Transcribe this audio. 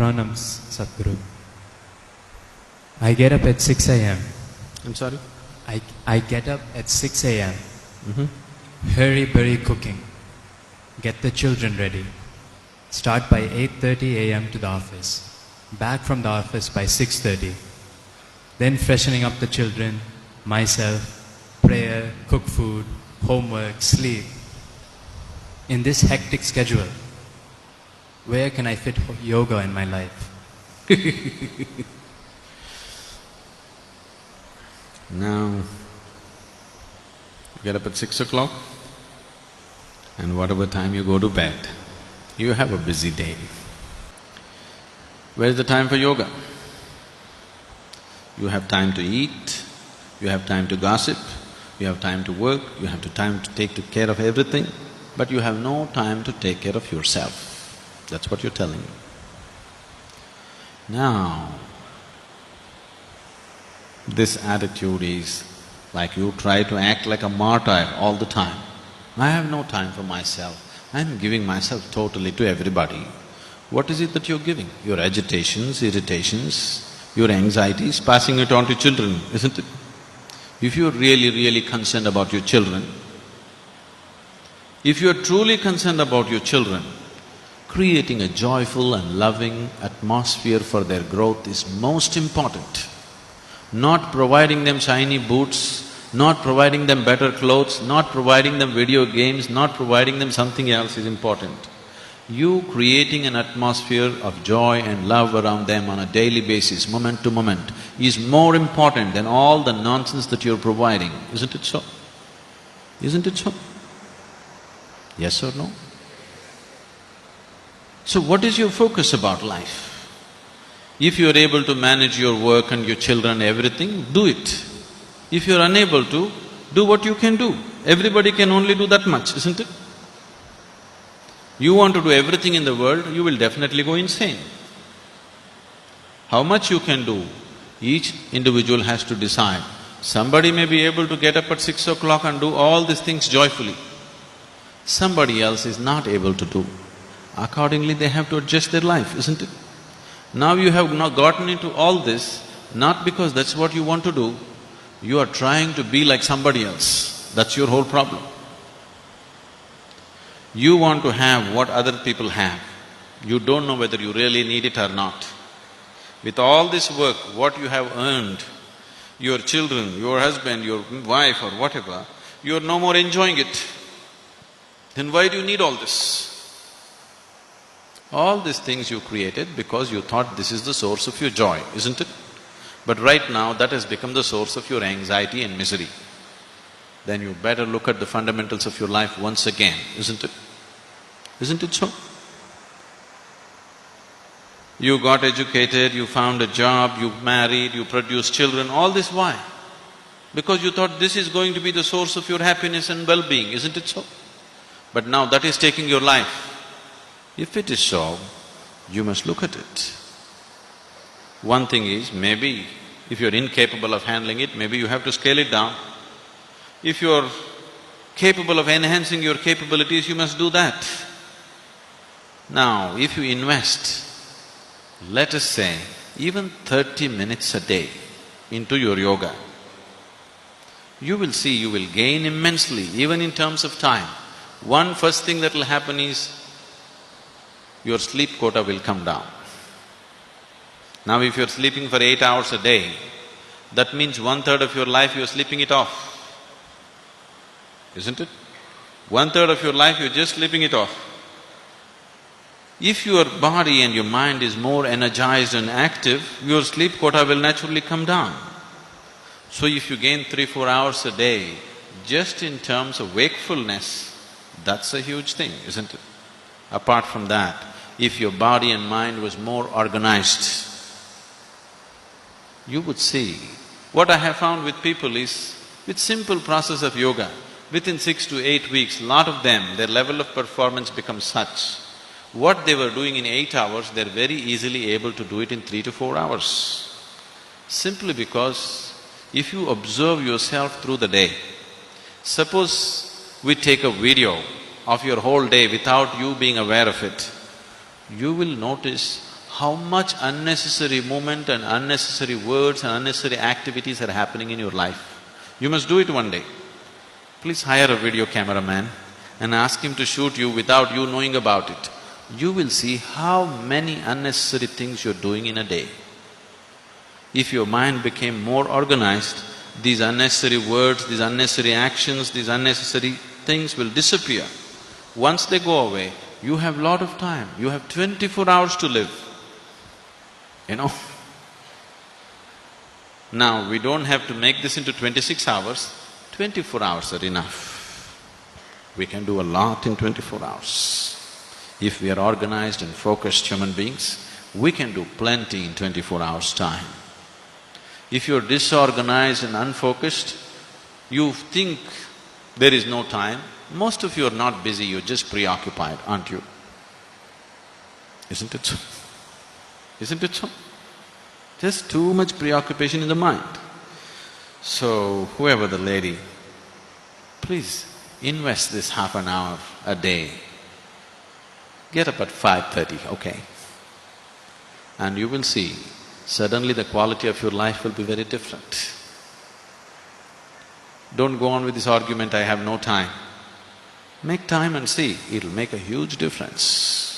Pranams, Sadhguru. I get up at 6 a.m. I'm sorry? I get up at 6 a.m. Mm-hmm. Hurry cooking. Get the children ready. Start by 8:30 a.m. to the office. Back from the office by 6:30. Then freshening up the children, myself, prayer, cook food, homework, sleep. In this hectic schedule, where can I fit yoga in my life? Now, you get up at 6 o'clock and whatever time you go to bed, you have a busy day. Where is the time for yoga? You have time to eat, you have time to gossip, you have time to work, you have time to take care of everything, but you have no time to take care of yourself. That's what you're telling me. Now, this attitude is like you try to act like a martyr all the time. I have no time for myself, I'm giving myself totally to everybody. What is it that you're giving? Your agitations, irritations, your anxieties, passing it on to children, isn't it? If you're really concerned about your children, if you're truly concerned about your children, creating a joyful and loving atmosphere for their growth is most important. Not providing them shiny boots, not providing them better clothes, not providing them video games, not providing them something else is important. You creating an atmosphere of joy and love around them on a daily basis, moment to moment, is more important than all the nonsense that you're providing, isn't it so? Isn't it so? Yes or no? So what is your focus about life? If you're able to manage your work and your children, everything, do it. If you're unable to, do what you can do. Everybody can only do that much, isn't it? You want to do everything in the world, you will definitely go insane. How much you can do, each individual has to decide. Somebody may be able to get up at 6 o'clock and do all these things joyfully. Somebody else is not able to do. Accordingly, they have to adjust their life, isn't it? Now you have not gotten into all this, not because that's what you want to do, you are trying to be like somebody else. That's your whole problem. You want to have what other people have. You don't know whether you really need it or not. With all this work, what you have earned, your children, your husband, your wife or whatever, you are no more enjoying it. Then why do you need all this? All these things you created because you thought this is the source of your joy, isn't it? But right now, that has become the source of your anxiety and misery. Then you better look at the fundamentals of your life once again, isn't it? Isn't it so? You got educated, you found a job, you married, you produced children, all this why? Because you thought this is going to be the source of your happiness and well-being, isn't it so? But now that is taking your life. If it is so, you must look at it. One thing is, maybe if you're incapable of handling it, maybe you have to scale it down. If you're capable of enhancing your capabilities, you must do that. Now, if you invest, let us say, even 30 minutes a day into your yoga, you will see you will gain immensely, even in terms of time. One first thing that will happen is, your sleep quota will come down. Now if you're sleeping for 8 hours a day, that means 1/3 of your life you're sleeping it off, isn't it? 1/3 of your life you're just sleeping it off. If your body and your mind is more energized and active, your sleep quota will naturally come down. So if you gain 3-4 hours a day, just in terms of wakefulness, that's a huge thing, isn't it? Apart from that, if your body and mind was more organized, you would see. What I have found with people is, with simple process of yoga, within 6 to 8 weeks, lot of them, their level of performance becomes such. What they were doing in 8 hours, they're very easily able to do it in 3 to 4 hours. Simply because if you observe yourself through the day, suppose we take a video of your whole day without you being aware of it, you will notice how much unnecessary movement and unnecessary words and unnecessary activities are happening in your life. You must do it one day. Please hire a video cameraman and ask him to shoot you without you knowing about it. You will see how many unnecessary things you're doing in a day. If your mind became more organized, these unnecessary words, these unnecessary actions, these unnecessary things will disappear. Once they go away, you have lot of time, you have 24 hours to live, you know. Now, we don't have to make this into 26 hours, 24 hours are enough. We can do a lot in 24 hours. If we are organized and focused human beings, we can do plenty in 24 hours' time. If you're disorganized and unfocused, you think there is no time. Most of you are not busy, you're just preoccupied, aren't you? Isn't it so? Isn't it so? Just too much preoccupation in the mind. So, whoever the lady, please invest this half an hour a day. Get up at 5:30, okay? And you will see, suddenly the quality of your life will be very different. Don't go on with this argument, I have no time. Make time and see, it'll make a huge difference.